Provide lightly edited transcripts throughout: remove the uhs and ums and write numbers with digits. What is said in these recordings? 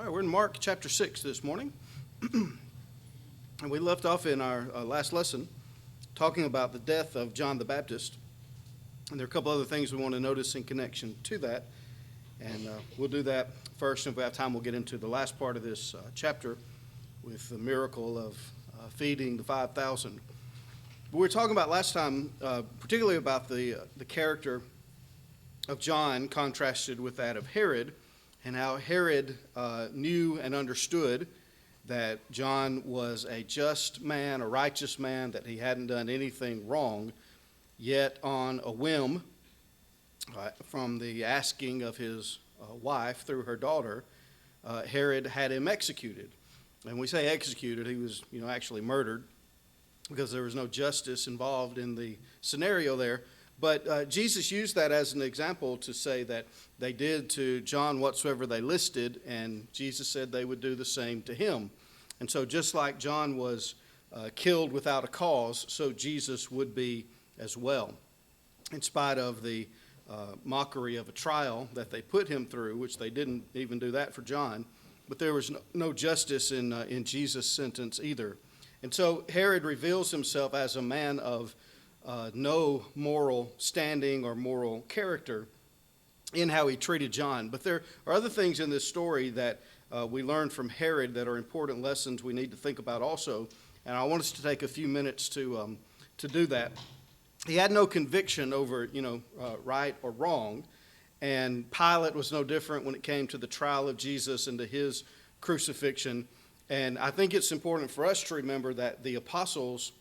All right, we're in Mark chapter 6 this morning. And we left off in our last lesson talking about the death of John the Baptist. And there are a couple other things we want to notice in connection to that. And we'll do that first. And if we have time, we'll get into the last part of this chapter with the miracle of feeding the 5,000. But we were talking about last time, particularly about the character of John contrasted with that of Herod, and how Herod knew and understood that John was a just man, a righteous man, that he hadn't done anything wrong, yet on a whim, from the asking of his wife through her daughter, Herod had him executed. And we say executed, he was actually murdered, because there was no justice involved in the scenario there. But Jesus used that as an example to say that they did to John whatsoever they listed, and Jesus said they would do the same to him. And so just like John was killed without a cause, so Jesus would be as well, in spite of the mockery of a trial that they put him through, which they didn't even do that for John. But there was no justice in Jesus' sentence either. And so Herod reveals himself as a man of no moral standing or moral character in how he treated John. But there are other things in this story that we learn from Herod that are important lessons we need to think about also. And I want us to take a few minutes to do that. He had no conviction over, right or wrong. And Pilate was no different when it came to the trial of Jesus and to his crucifixion. And I think it's important for us to remember that the apostles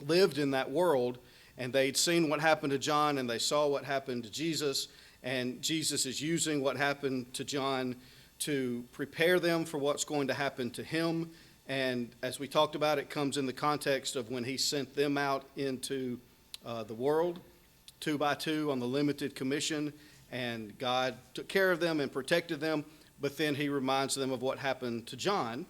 lived in that world, and they'd seen what happened to John, and they saw what happened to Jesus, and Jesus is using what happened to John to prepare them for what's going to happen to him. And as we talked about, it comes in the context of when he sent them out into the world, 2 by 2 on the limited commission, and God took care of them and protected them, but then he reminds them of what happened to John.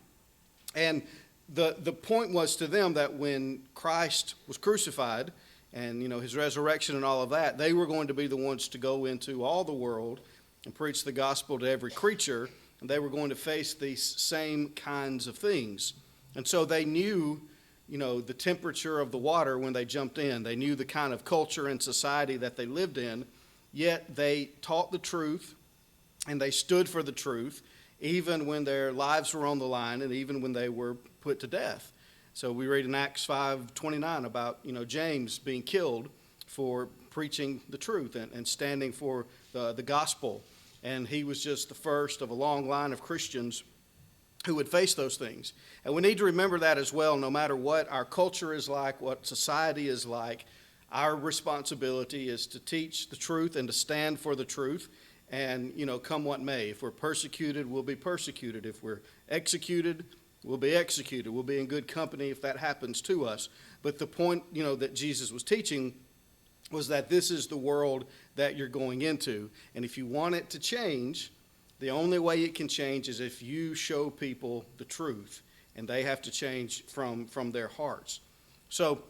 And the point was to them that when Christ was crucified and, his resurrection and all of that, they were going to be the ones to go into all the world and preach the gospel to every creature, and they were going to face these same kinds of things. And so they knew, the temperature of the water when they jumped in. They knew the kind of culture and society that they lived in, yet they taught the truth and they stood for the truth, even when their lives were on the line and even when they were put to death. So we read in Acts 5:29 about, James being killed for preaching the truth and standing for the gospel. And he was just the first of a long line of Christians who would face those things. And we need to remember that as well, no matter what our culture is like, what society is like, our responsibility is to teach the truth and to stand for the truth. And, come what may. If we're persecuted, we'll be persecuted. If we're executed, we'll be executed. We'll be in good company if that happens to us. But the point, that Jesus was teaching was that this is the world that you're going into. And if you want it to change, the only way it can change is if you show people the truth. And they have to change from their hearts. So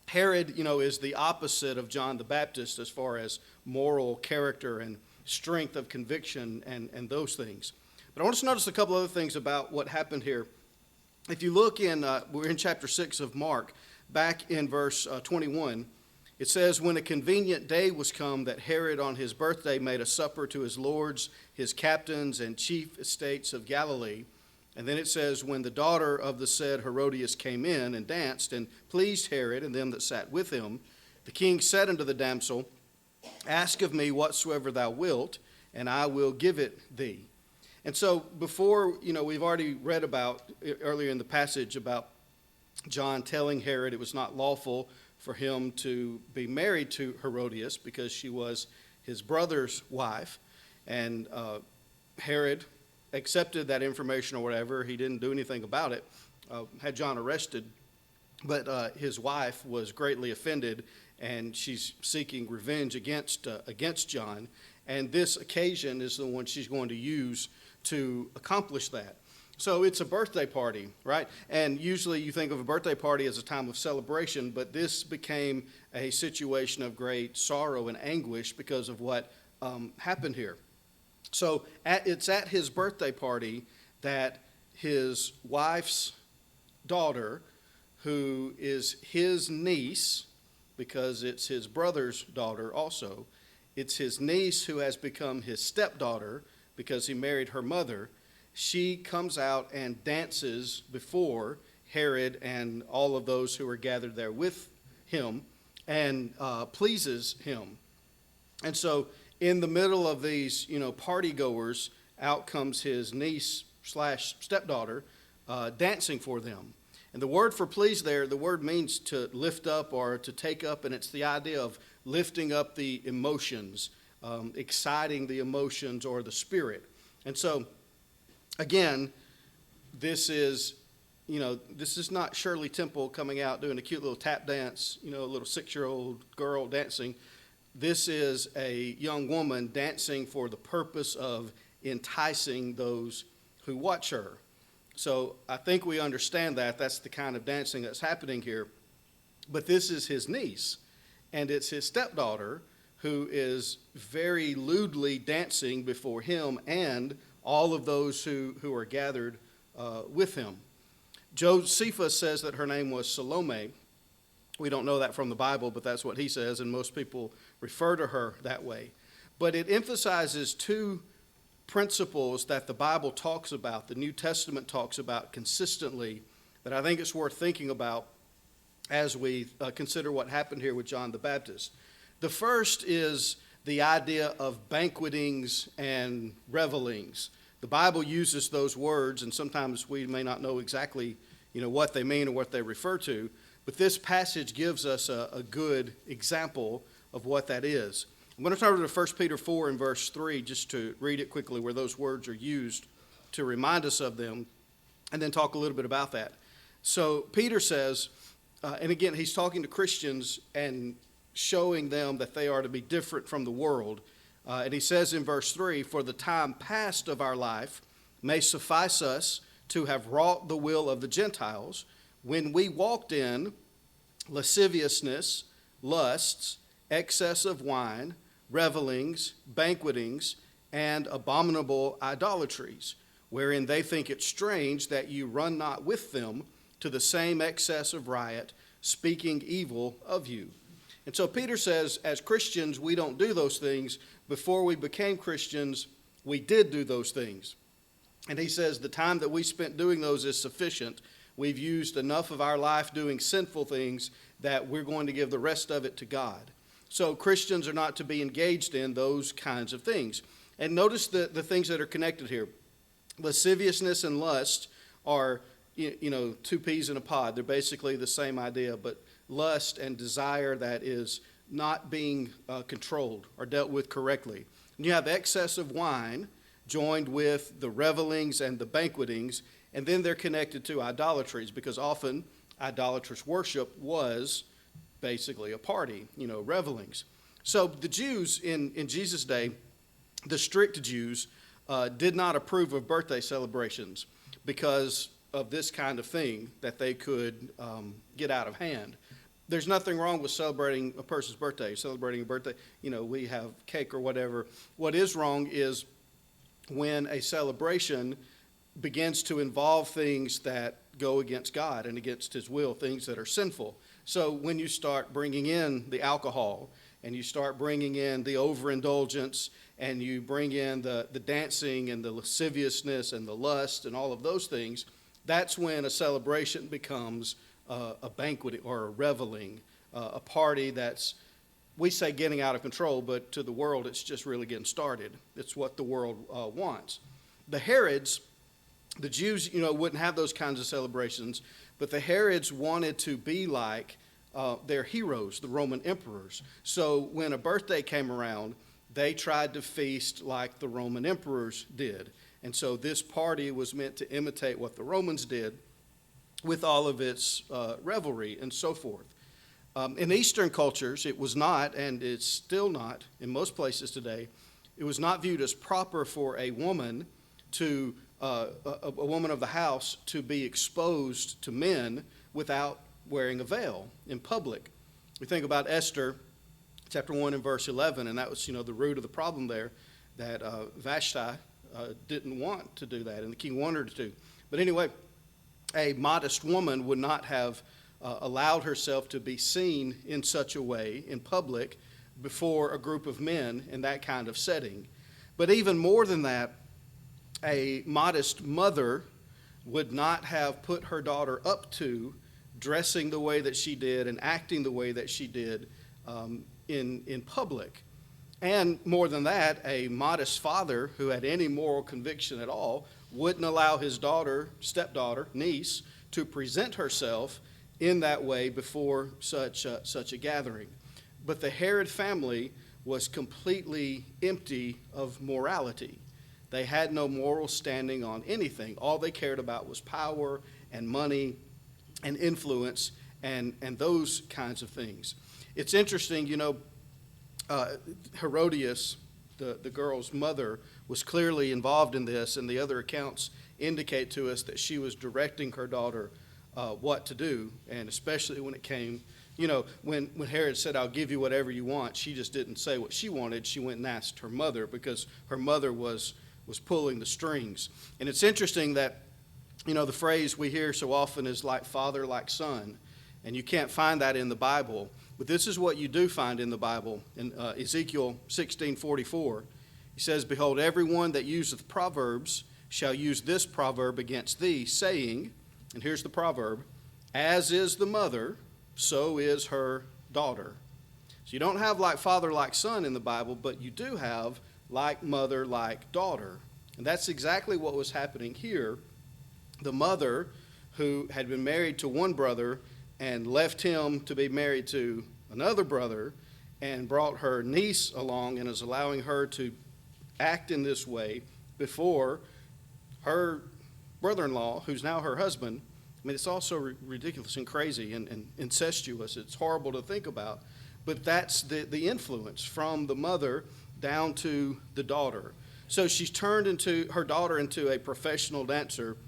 Herod, is the opposite of John the Baptist as far as moral character and strength of conviction and those things. But I want us to notice a couple other things about what happened here. If you look we're in chapter 6 of Mark, back in verse 21, it says, when a convenient day was come that Herod on his birthday made a supper to his lords, his captains, and chief estates of Galilee. And then it says, when the daughter of the said Herodias came in and danced and pleased Herod and them that sat with him, the king said unto the damsel, ask of me whatsoever thou wilt, and I will give it thee. And so before, we've already read about earlier in the passage about John telling Herod it was not lawful for him to be married to Herodias because she was his brother's wife. And Herod accepted that information or whatever. He didn't do anything about it, had John arrested. But his wife was greatly offended, and she's seeking revenge against John. And this occasion is the one she's going to use to accomplish that. So it's a birthday party, right? And usually you think of a birthday party as a time of celebration, but this became a situation of great sorrow and anguish because of what happened here. So it's at his birthday party that his wife's daughter, who is his niece, because it's his brother's daughter also, it's his niece who has become his stepdaughter because he married her mother. She comes out and dances before Herod and all of those who are gathered there with him and pleases him. And so in the middle of these, party goers, out comes his niece slash stepdaughter dancing for them. And the word for please there, the word means to lift up or to take up, and it's the idea of lifting up the emotions, exciting the emotions or the spirit. And so, again, this is not Shirley Temple coming out doing a cute little tap dance, a little 6-year-old girl dancing. This is a young woman dancing for the purpose of enticing those who watch her. So I think we understand that. That's the kind of dancing that's happening here. But this is his niece, and it's his stepdaughter who is very lewdly dancing before him and all of those who are gathered with him. Josephus says that her name was Salome. We don't know that from the Bible, but that's what he says, and most people refer to her that way. But it emphasizes two principles that the Bible talks about, the New Testament talks about consistently, that I think it's worth thinking about as we consider what happened here with John the Baptist. The first is the idea of banquetings and revelings. The Bible uses those words, and sometimes we may not know exactly, what they mean or what they refer to, but this passage gives us a good example of what that is. I'm going to turn to 1 Peter 4 and verse 3 just to read it quickly where those words are used to remind us of them, and then talk a little bit about that. So Peter says, and again, he's talking to Christians and showing them that they are to be different from the world. And he says in verse 3, "For the time past of our life may suffice us to have wrought the will of the Gentiles, when we walked in lasciviousness, lusts, excess of wine, revelings, banquetings, and abominable idolatries, wherein they think it strange that you run not with them to the same excess of riot, speaking evil of you." And so Peter says, as Christians, we don't do those things. Before we became Christians, we did do those things. And he says the time that we spent doing those is sufficient. We've used enough of our life doing sinful things that we're going to give the rest of it to God. So Christians are not to be engaged in those kinds of things. And notice the things that are connected here. Lasciviousness and lust are, two peas in a pod. They're basically the same idea, but lust and desire that is not being controlled or dealt with correctly. And you have excess of wine joined with the revelings and the banquetings, and then they're connected to idolatries, because often idolatrous worship was basically a party, revelings. So the Jews in Jesus' day, the strict Jews, did not approve of birthday celebrations because of this kind of thing that they could get out of hand. There's nothing wrong with celebrating a person's birthday, celebrating a birthday. We have cake or whatever. What is wrong is when a celebration begins to involve things that go against God and against his will, things that are sinful. So when you start bringing in the alcohol and you start bringing in the overindulgence and you bring in the dancing and the lasciviousness and the lust and all of those things, that's when a celebration becomes a banquet or a reveling, a party that's, we say, getting out of control, but to the world it's just really getting started. It's what the world wants. The Herods, the Jews, wouldn't have those kinds of celebrations, but the Herods wanted to be like their heroes, the Roman emperors. So when a birthday came around, they tried to feast like the Roman emperors did. And so this party was meant to imitate what the Romans did with all of its revelry and so forth. In Eastern cultures, it was not, and it's still not in most places today, it was not viewed as proper for a woman to, a woman of the house to be exposed to men without wearing a veil in public. We think about Esther, chapter 1 and verse 11, and that was, the root of the problem there. Vashti didn't want to do that, and the king wanted her to. But anyway, a modest woman would not have allowed herself to be seen in such a way in public before a group of men in that kind of setting. But even more than that, a modest mother would not have put her daughter up to dressing the way that she did and acting the way that she did in public. And more than that, a modest father who had any moral conviction at all wouldn't allow his daughter, stepdaughter, niece, to present herself in that way before such a gathering. But the Herod family was completely empty of morality. They had no moral standing on anything. All they cared about was power and money and influence and those kinds of things. It's interesting, Herodias, the girl's mother, was clearly involved in this, and the other accounts indicate to us that she was directing her daughter what to do, and especially when it came, when Herod said, "I'll give you whatever you want," she just didn't say what she wanted. She went and asked her mother because her mother was pulling the strings. And it's interesting that, the phrase we hear so often is like father, like son, and you can't find that in the Bible. But this is what you do find in the Bible. In Ezekiel 16:44, he says, "Behold, everyone that useth proverbs shall use this proverb against thee, saying," and here's the proverb, "as is the mother, so is her daughter." So you don't have like father, like son in the Bible, but you do have like mother, like daughter. And that's exactly what was happening here. The mother, who had been married to one brother and left him to be married to another brother, and brought her niece along and is allowing her to act in this way before her brother-in-law, who's now her husband. I mean, it's also ridiculous and crazy and incestuous. It's horrible to think about. But that's the influence from the mother down to the daughter. So she's turned her daughter into a professional dancer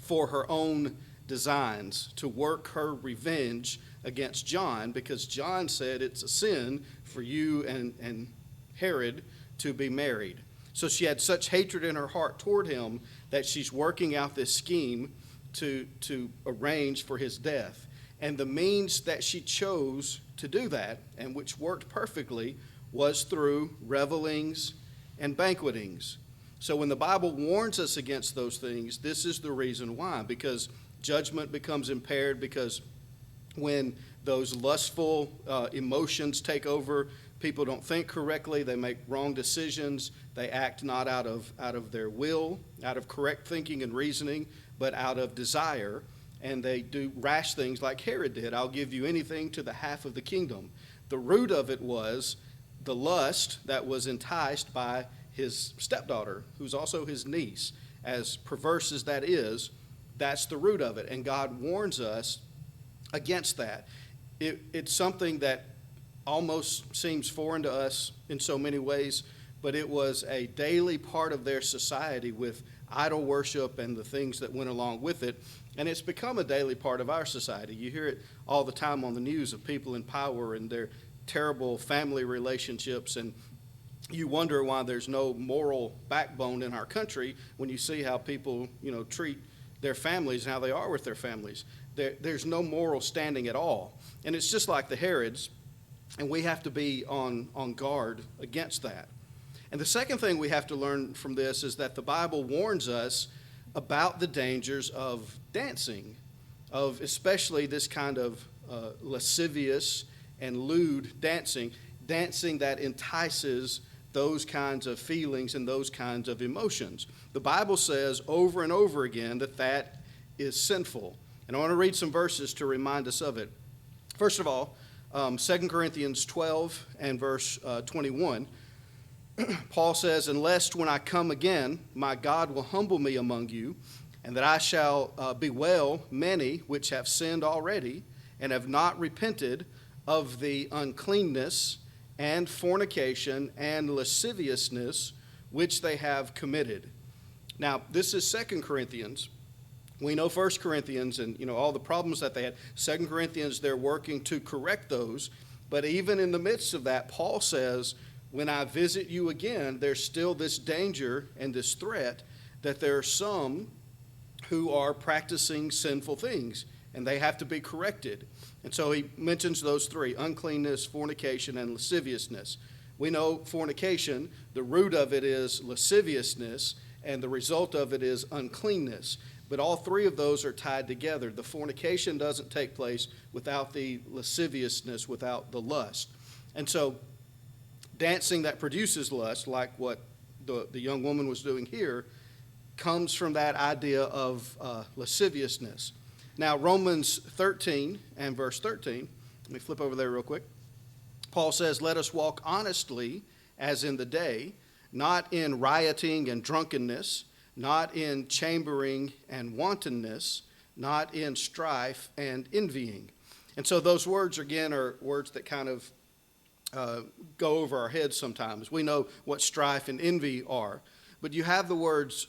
for her own designs, to work her revenge against John, because John said it's a sin for you and Herod to be married. So she had such hatred in her heart toward him that she's working out this scheme to arrange for his death. And the means that she chose to do that, and which worked perfectly, was through revelings and banquetings. So when the Bible warns us against those things, this is the reason why. Because judgment becomes impaired, because when those lustful emotions take over, people don't think correctly, they make wrong decisions, they act not out of their will, out of correct thinking and reasoning, but out of desire, and they do rash things like Herod did. "I'll give you anything to the half of the kingdom." The root of it was the lust that was enticed by his stepdaughter, who's also his niece. As perverse as that is, that's the root of it, and God warns us against that. It's something that almost seems foreign to us in so many ways, but it was a daily part of their society with idol worship and the things that went along with it, and it's become a daily part of our society. You hear it all the time on the news of people in power and their terrible family relationships, and you wonder why there's no moral backbone in our country when you see how people, treat their families and how they are with their families. There's no moral standing at all. And it's just like the Herods, and we have to be on guard against that. And the second thing we have to learn from this is that the Bible warns us about the dangers of dancing, of especially this kind of lascivious and lewd dancing that entices those kinds of feelings and those kinds of emotions. The Bible says over and over again that is sinful. And I want to read some verses to remind us of it. First of all, 2 Corinthians 12 and verse 21, Paul says, "And lest when I come again, my God will humble me among you, and that I shall bewail many which have sinned already, and have not repented of the uncleanness and fornication and lasciviousness which they have committed." Now, this is 2 Corinthians. We know 1 Corinthians and all the problems that they had. 2 Corinthians, they're working to correct those. But even in the midst of that, Paul says, when I visit you again, there's still this danger and this threat that there are some who are practicing sinful things, and they have to be corrected. And so he mentions those three: uncleanness, fornication, and lasciviousness. We know fornication, the root of it is lasciviousness, and the result of it is uncleanness. But all three of those are tied together. The fornication doesn't take place without the lasciviousness, without the lust. And so dancing that produces lust, like what the young woman was doing here, comes from that idea of lasciviousness. Now, Romans 13 and verse 13, let me flip over there real quick. Paul says, "Let us walk honestly as in the day, not in rioting and drunkenness, not in chambering and wantonness, not in strife and envying." And so those words, again, are words that kind of go over our heads sometimes. We know what strife and envy are. But you have the words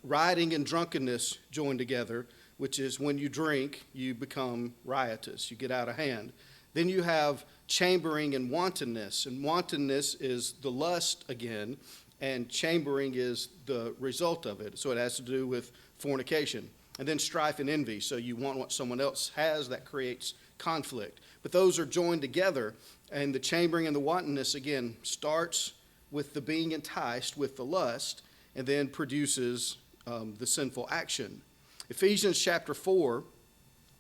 rioting and drunkenness joined together, which is when you drink, you become riotous, you get out of hand. Then you have chambering and wantonness is the lust again, and chambering is the result of it. So it has to do with fornication. And then strife and envy, so you want what someone else has, that creates conflict. But those are joined together, and the chambering and the wantonness, again, starts with the being enticed with the lust, and then produces the sinful action. Ephesians chapter 4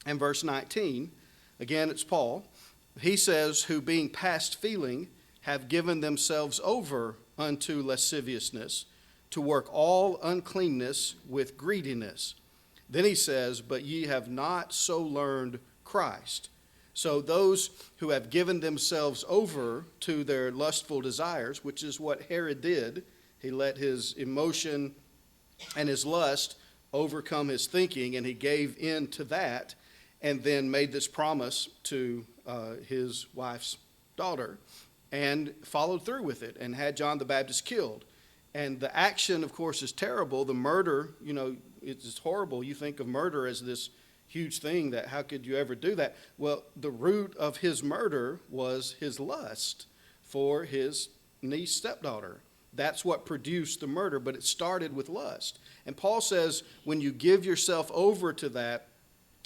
and verse 19, again, it's Paul. He says, "Who being past feeling have given themselves over unto lasciviousness, to work all uncleanness with greediness." Then he says, "But ye have not so learned Christ." So those who have given themselves over to their lustful desires, which is what Herod did, he let his emotion and his lust overcome his thinking, and he gave in to that, and then made this promise to his wife's daughter, and followed through with it, and had John the Baptist killed. And the action, of course, is terrible. The murder, it's horrible. You think of murder as this huge thing, that how could you ever do that? Well, the root of his murder was his lust for his niece stepdaughter. That's what produced the murder, but it started with lust. And Paul says when you give yourself over to that,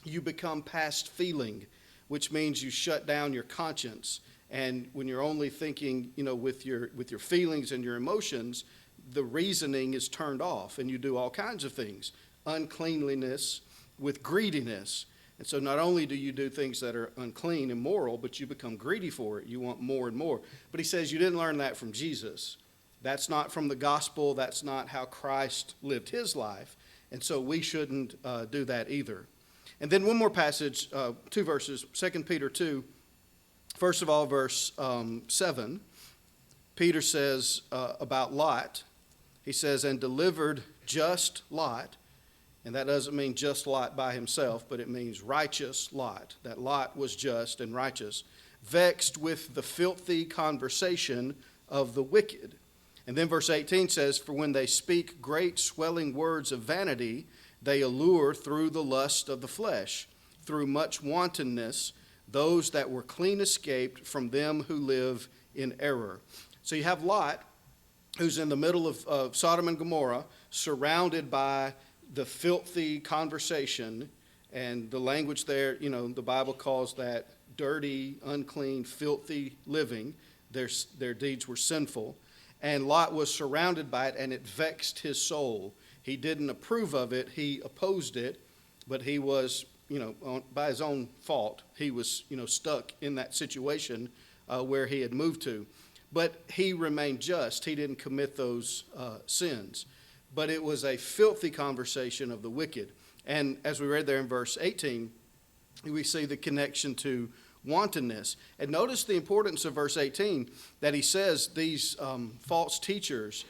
you become past feeling, which means you shut down your conscience. And when you're only thinking, with your feelings and your emotions, the reasoning is turned off, and you do all kinds of things. Uncleanliness with greediness. And so not only do you do things that are unclean, immoral, but you become greedy for it. You want more and more. But he says you didn't learn that from Jesus. That's not from the gospel. That's not how Christ lived his life. And so we shouldn't do that either. And then one more passage, 2 verses, 2 Peter 2. First of all, verse 7. Peter says about Lot, he says, "And delivered just Lot." And that doesn't mean just Lot by himself, but it means righteous Lot. That Lot was just and righteous. "Vexed with the filthy conversation of the wicked." And then verse 18 says, "For when they speak great swelling words of vanity, they allure through the lust of the flesh, through much wantonness, those that were clean escaped from them who live in error." So you have Lot, who's in the middle of Sodom and Gomorrah, surrounded by the filthy conversation, and the language there, the Bible calls that dirty, unclean, filthy living. Their deeds were sinful. And Lot was surrounded by it, and it vexed his soul. He didn't approve of it. He opposed it, but he was, by his own fault, he was, stuck in that situation where he had moved to. But he remained just. He didn't commit those sins. But it was a filthy conversation of the wicked. And as we read there in verse 18, we see the connection to wantonness. And notice the importance of verse 18, that he says these false teachers,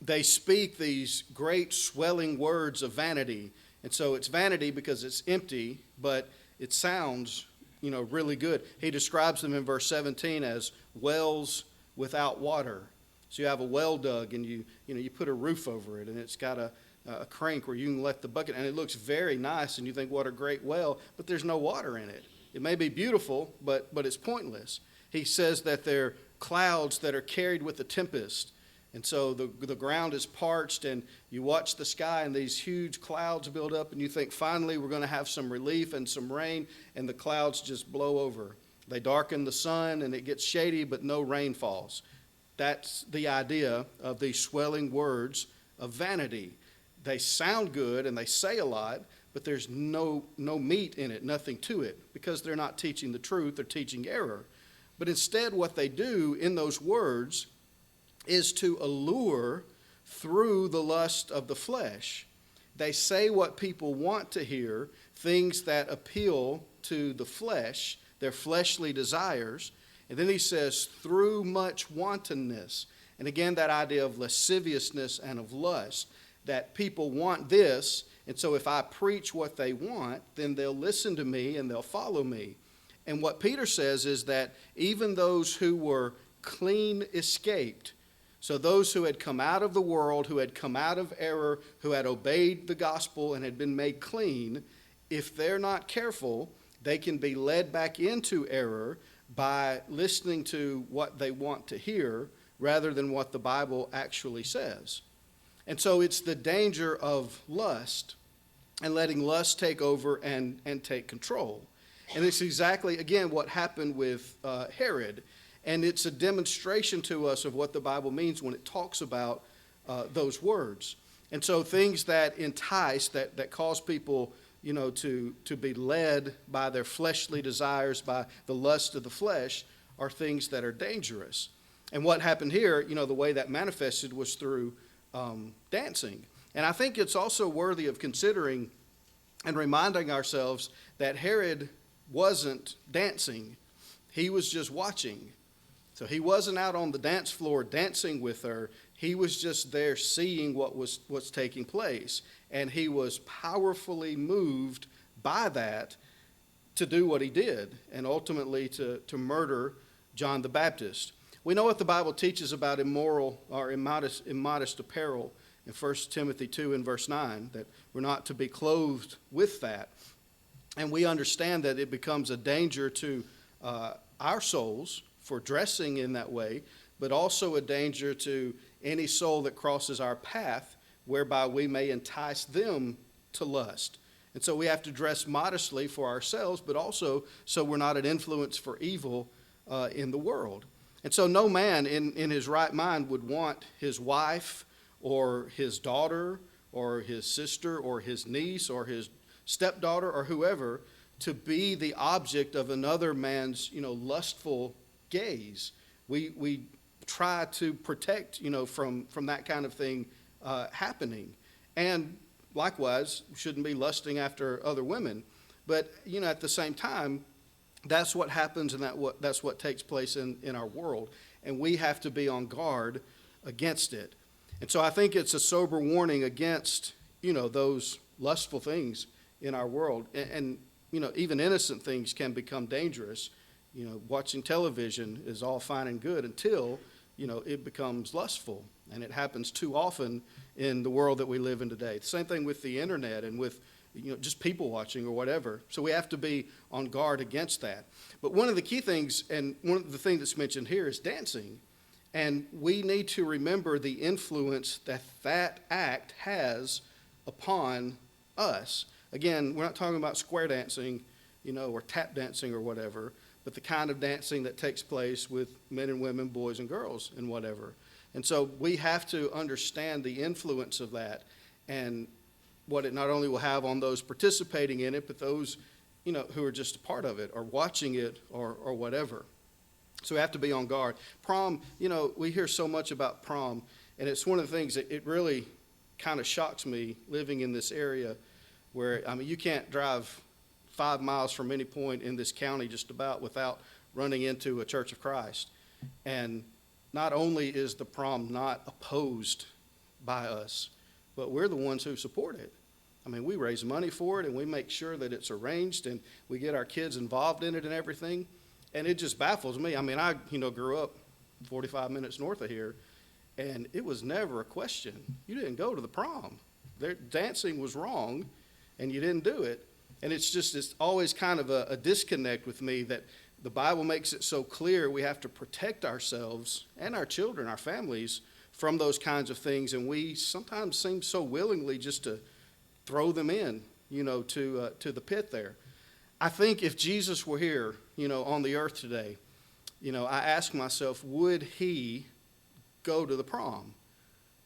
they speak these great swelling words of vanity. And so it's vanity because it's empty, but it sounds, really good. He describes them in verse 17 as wells without water. So you have a well dug, and you put a roof over it, and it's got a crank where you can let the bucket, and it looks very nice, and you think, what a great well, but there's no water in it. It may be beautiful, but it's pointless. He says that they're clouds that are carried with the tempest. And so the ground is parched, and you watch the sky, and these huge clouds build up, and you think finally we're going to have some relief and some rain, and the clouds just blow over. They darken the sun, and it gets shady, but no rain falls. That's the idea of these swelling words of vanity. They sound good, and they say a lot, but there's no meat in it, nothing to it, because they're not teaching the truth, they're teaching error. But instead, what they do in those words is to allure through the lust of the flesh. They say what people want to hear, things that appeal to the flesh, their fleshly desires. And then he says, through much wantonness. And again, that idea of lasciviousness and of lust, that people want this, and so if I preach what they want, then they'll listen to me and they'll follow me. And what Peter says is that even those who were clean escaped, so those who had come out of the world, who had come out of error, who had obeyed the gospel and had been made clean, if they're not careful, they can be led back into error by listening to what they want to hear rather than what the Bible actually says. And so it's the danger of lust and letting lust take over and take control. And it's exactly, again, what happened with Herod. And it's a demonstration to us of what the Bible means when it talks about those words. And so things that entice, that cause people, to be led by their fleshly desires, by the lust of the flesh, are things that are dangerous. And what happened here, the way that manifested was through dancing. And I think it's also worthy of considering and reminding ourselves that Herod wasn't dancing. He was just watching. So he wasn't out on the dance floor dancing with her. He was just there seeing what's taking place. And he was powerfully moved by that to do what he did, and ultimately to murder John the Baptist. We know what the Bible teaches about immoral or immodest apparel in 1 Timothy 2 and verse 9, that we're not to be clothed with that. And we understand that it becomes a danger to our souls for dressing in that way, but also a danger to any soul that crosses our path, whereby we may entice them to lust. And so we have to dress modestly for ourselves, but also so we're not an influence for evil in the world. And so no man in his right mind would want his wife or his daughter or his sister or his niece or his stepdaughter or whoever to be the object of another man's, lustful gaze. We try to protect, from that kind of thing happening. And likewise, shouldn't be lusting after other women. But, at the same time, that's what happens, and that's what takes place in our world. And we have to be on guard against it. And so I think it's a sober warning against, those lustful things in our world. And even innocent things can become dangerous. Watching television is all fine and good until, it becomes lustful. And it happens too often in the world that we live in today. The same thing with the internet and with, just people watching or whatever. So we have to be on guard against that. But one of the key things, and one of the things that's mentioned here, is dancing. And we need to remember the influence that act has upon us. Again, we're not talking about square dancing, or tap dancing or whatever, but the kind of dancing that takes place with men and women, boys and girls, and whatever. And so we have to understand the influence of that and what it not only will have on those participating in it, but those, who are just a part of it or watching it or whatever. So we have to be on guard. Prom, we hear so much about prom, and it's one of the things that it really kind of shocks me living in this area where, you can't drive 5 miles from any point in this county just about without running into a Church of Christ. And not only is the prom not opposed by us, but we're the ones who support it. We raise money for it, and we make sure that it's arranged, and we get our kids involved in it and everything. And it just baffles me. I grew up 45 minutes north of here, and it was never a question. You didn't go to the prom. Dancing was wrong, and you didn't do it. And it's always kind of a disconnect with me that the Bible makes it so clear we have to protect ourselves and our children, our families, from those kinds of things. And we sometimes seem so willingly just to throw them in, to the pit there. I think if Jesus were here, on the earth today, I ask myself, would he go to the prom?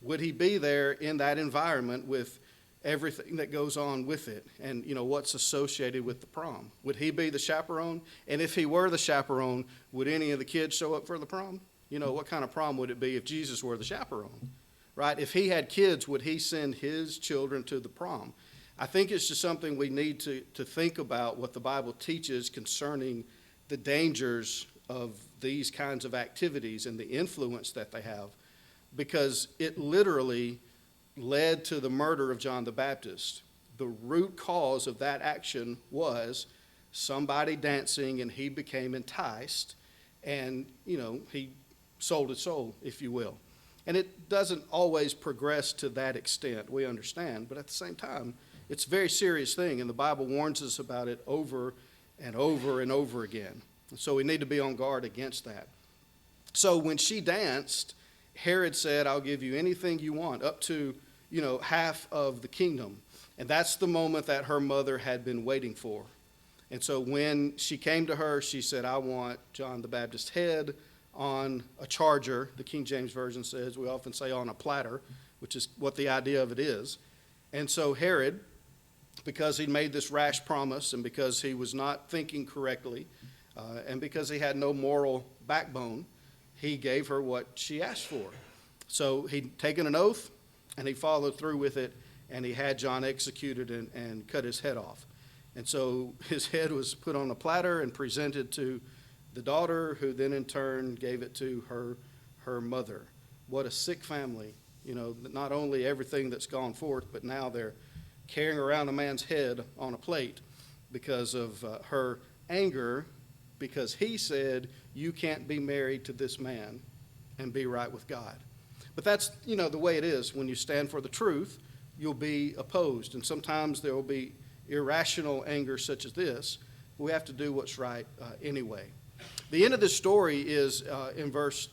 Would he be there in that environment with everything that goes on with it and, what's associated with the prom? Would he be the chaperone? And if he were the chaperone, would any of the kids show up for the prom? What kind of prom would it be if Jesus were the chaperone, right? If he had kids, would he send his children to the prom? I think it's just something we need to think about what the Bible teaches concerning the dangers of these kinds of activities and the influence that they have, because it literally led to the murder of John the Baptist. The root cause of that action was somebody dancing, and he became enticed, and, he sold his soul, if you will. And it doesn't always progress to that extent, we understand, but at the same time, it's a very serious thing, and the Bible warns us about it over and over and over again. So we need to be on guard against that. So when she danced, Herod said, I'll give you anything you want, up to, half of the kingdom. And that's the moment that her mother had been waiting for. And so when she came to her, she said, I want John the Baptist's head on a charger. The King James Version says, we often say on a platter, which is what the idea of it is. And so Herod, because he made this rash promise, and because he was not thinking correctly, and because he had no moral backbone, he gave her what she asked for. So he'd taken an oath, and he followed through with it, and he had John executed and cut his head off. And so his head was put on a platter and presented to the daughter, who then in turn gave it to her mother. What a sick family. Not only everything that's gone forth, but now they're carrying around a man's head on a plate because of her anger, because he said, you can't be married to this man and be right with God. But that's, the way it is. When you stand for the truth, you'll be opposed. And sometimes there will be irrational anger such as this. We have to do what's right anyway. The end of this story is in verse,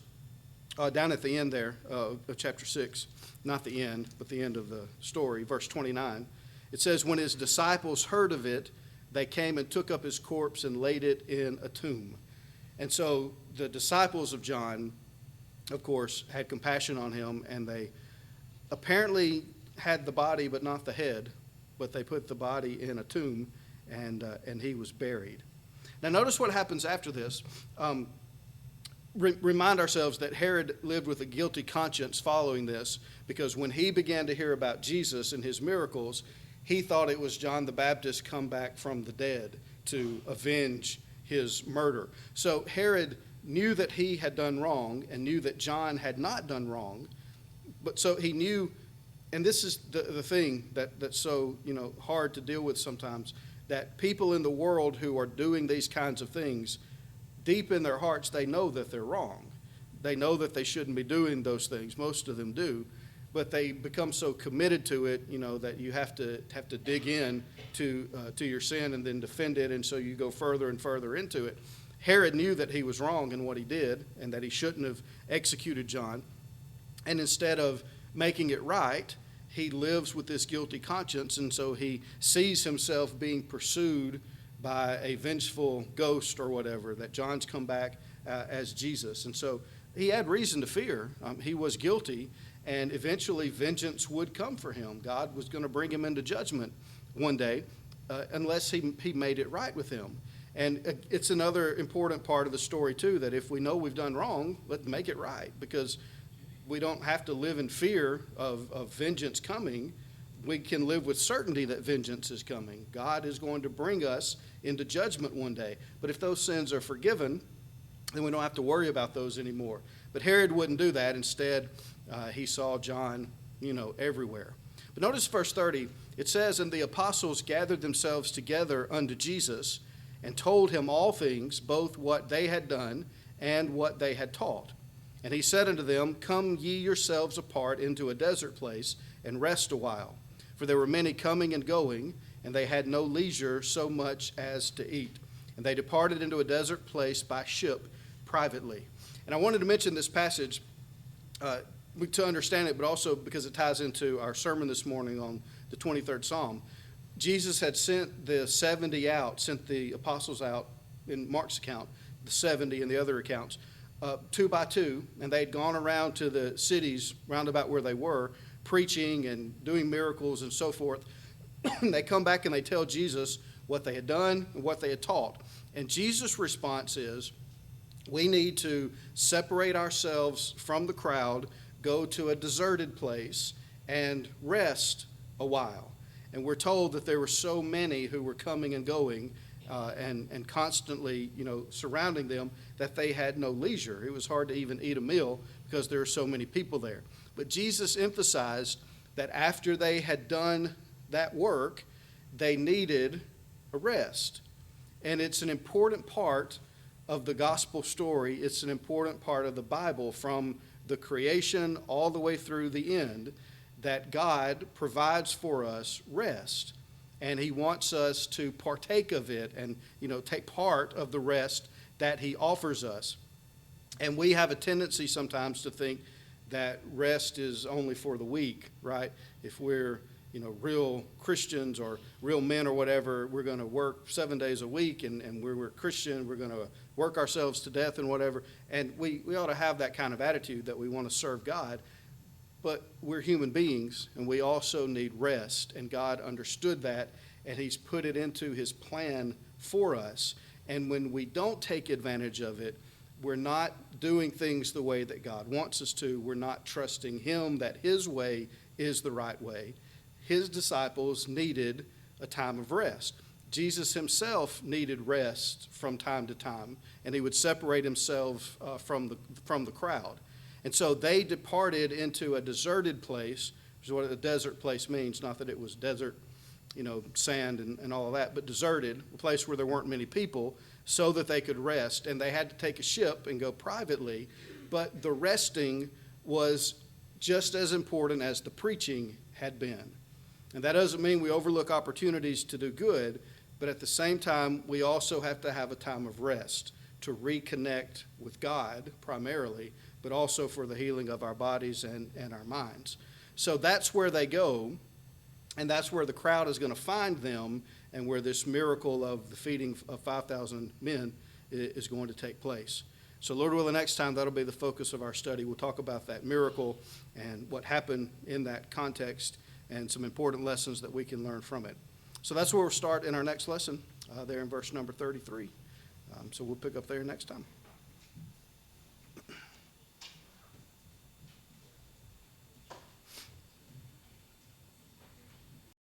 down at the end there of chapter 6. Not the end, but the end of the story, verse 29. It says, when his disciples heard of it, they came and took up his corpse and laid it in a tomb. And so the disciples of John, of course, had compassion on him, and they apparently had the body but not the head, but they put the body in a tomb, and he was buried. Now notice what happens after this. Remind ourselves that Herod lived with a guilty conscience following this, because when he began to hear about Jesus and his miracles, he thought it was John the Baptist come back from the dead to avenge his murder. So Herod knew that he had done wrong and knew that John had not done wrong. But so he knew, and this is the thing that's so hard to deal with sometimes, that people in the world who are doing these kinds of things, deep in their hearts, they know that they're wrong. They know that they shouldn't be doing those things. Most of them do. But they become so committed to it, that you have to dig in to your sin and then defend it, and so you go further and further into it. Herod knew that he was wrong in what he did and that he shouldn't have executed John. And instead of making it right, he lives with this guilty conscience, and so he sees himself being pursued by a vengeful ghost or whatever, that John's come back as Jesus. And so he had reason to fear. He was guilty. And eventually vengeance would come for him. God was going to bring him into judgment one day unless he made it right with him. And it's another important part of the story, too, that if we know we've done wrong, let's make it right, because we don't have to live in fear of vengeance coming. We can live with certainty that vengeance is coming. God is going to bring us into judgment one day. But if those sins are forgiven, then we don't have to worry about those anymore. But Herod wouldn't do that. Instead, he saw John, everywhere. But notice verse 30. It says, and the apostles gathered themselves together unto Jesus and told him all things, both what they had done and what they had taught. And he said unto them, come ye yourselves apart into a desert place and rest a while. For there were many coming and going, and they had no leisure so much as to eat. And they departed into a desert place by ship privately. And I wanted to mention this passage to understand it, but also because it ties into our sermon this morning on the 23rd Psalm. Jesus had sent the 70 out, sent the apostles out in Mark's account, the 70 in the other accounts, 2 by 2, and they'd gone around to the cities round about where they were, preaching and doing miracles and so forth. They come back and they tell Jesus what they had done and what they had taught. And Jesus' response is, we need to separate ourselves from the crowd, go to a deserted place, and rest a while. And we're told that there were so many who were coming and going and constantly, surrounding them that they had no leisure. It was hard to even eat a meal because there were so many people there. But Jesus emphasized that after they had done that work, they needed a rest. And it's an important part of the gospel story. It's an important part of the Bible from the creation all the way through the end, that God provides for us rest. And he wants us to partake of it and, take part of the rest that he offers us. And we have a tendency sometimes to think that rest is only for the weak, right? If we're, real Christians or real men or whatever, we're going to work 7 days a week, and we're Christian, we're going to work ourselves to death and whatever. And we ought to have that kind of attitude that we want to serve God. But we're human beings, and we also need rest. And God understood that, and he's put it into his plan for us. And when we don't take advantage of it, we're not doing things the way that God wants us to. We're not trusting him that his way is the right way. His disciples needed a time of rest. Jesus himself needed rest from time to time, and he would separate himself from the crowd. And so they departed into a deserted place, which is what a desert place means. Not that it was desert, sand and all of that, but deserted, a place where there weren't many people, so that they could rest. And they had to take a ship and go privately, but the resting was just as important as the preaching had been. And that doesn't mean we overlook opportunities to do good, but at the same time, we also have to have a time of rest to reconnect with God primarily, but also for the healing of our bodies and our minds. So that's where they go, and that's where the crowd is going to find them, and where this miracle of the feeding of 5,000 men is going to take place. So Lord willing, next time that'll be the focus of our study. We'll talk about that miracle and what happened in that context and some important lessons that we can learn from it. So that's where we'll start in our next lesson, there in verse number 33. So we'll pick up there next time.